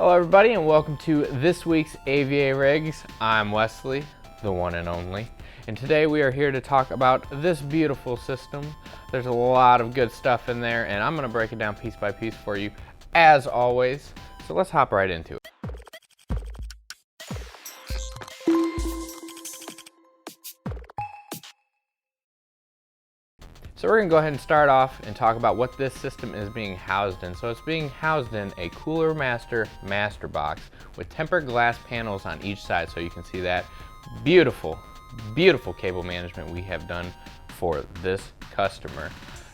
Hello everybody and welcome to this week's AVARigs. I'm Wesley, the one and only, and today we are here to talk about this beautiful system. There's a lot of good stuff in there and I'm going to break it down piece by piece for you as always. So let's hop right into it. So we're going to go ahead and start off and talk about what this system is being housed in. So it's being housed in a Cooler Master Masterbox with tempered glass panels on each side, so you can see that beautiful, beautiful cable management we have done for this customer.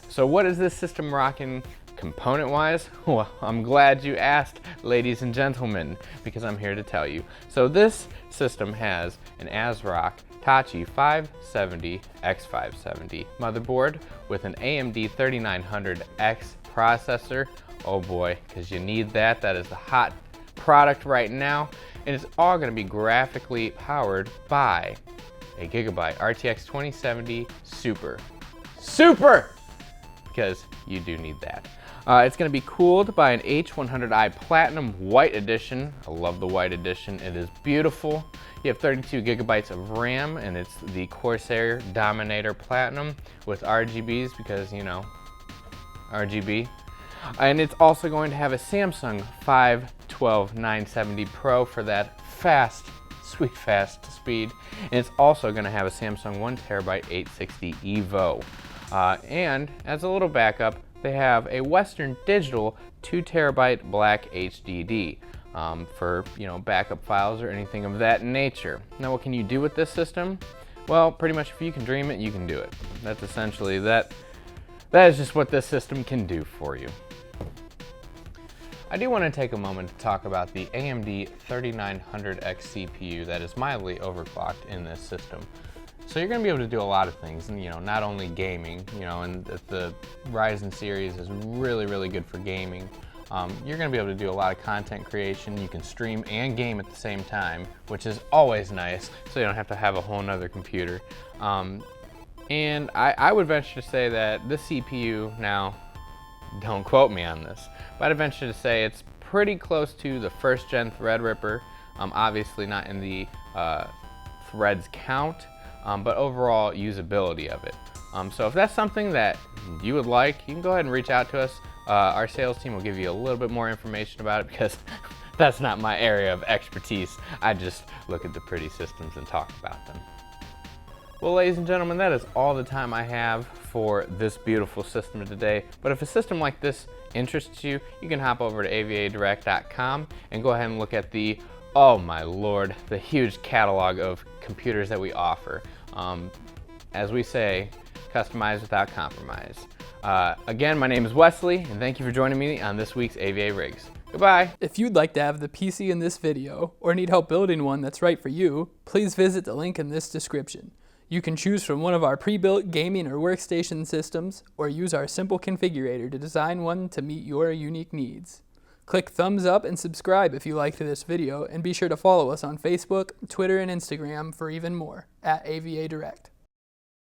So what is this system rocking component wise? Well, I'm glad you asked, ladies and gentlemen, because I'm here to tell you. So this system has an ASROCK Taichi 570x570 motherboard with an AMD 3900X processor. Oh boy, because you need that. That is the hot product right now. And it's all going to be graphically powered by a Gigabyte RTX 2070 Super. Because you do need that. It's going to be cooled by an H100i Platinum White Edition. I love the White Edition. It is beautiful. You have 32 gigabytes of RAM, and it's the Corsair Dominator Platinum with RGBs because, you know, RGB. And it's also going to have a Samsung 512-970 Pro for that fast, sweet fast speed. And it's also going to have a Samsung 1TB 860 EVO. And as a little backup, they have a Western Digital 2TB black HDD for, you know, backup files or anything of that nature. Now, what can you do with this system? Well, pretty much if you can dream it, you can do it. That's essentially that is just what this system can do for you. I do want to take a moment to talk about the AMD 3900X CPU that is mildly overclocked in this system. So you're going to be able to do a lot of things, and, you know, not only gaming, you know, and the Ryzen series is really, really good for gaming. You're going to be able to do a lot of content creation. You can stream and game at the same time, which is always nice, so you don't have to have a whole nother computer. And I would venture to say that this CPU, now, don't quote me on this, but I'd venture to say it's pretty close to the first gen Threadripper, obviously not in the threads count, but overall usability of it. So if that's something that you would like, you can go ahead and reach out to us. Our sales team will give you a little bit more information about it because that's not my area of expertise. I just look at the pretty systems and talk about them. Well, ladies and gentlemen, that is all the time I have for this beautiful system today. But if a system like this interests you, you can hop over to AVADirect.com and go ahead and look at the, oh my lord, the huge catalog of computers that we offer. As we say, customize without compromise. Again, my name is Wesley, and thank you for joining me on this week's AVARigs. Goodbye. If you'd like to have the PC in this video, or need help building one that's right for you, please visit the link in this description. You can choose from one of our pre-built gaming or workstation systems, or use our simple configurator to design one to meet your unique needs. Click thumbs up and subscribe if you liked this video, and be sure to follow us on Facebook, Twitter, and Instagram for even more, @AVADirect.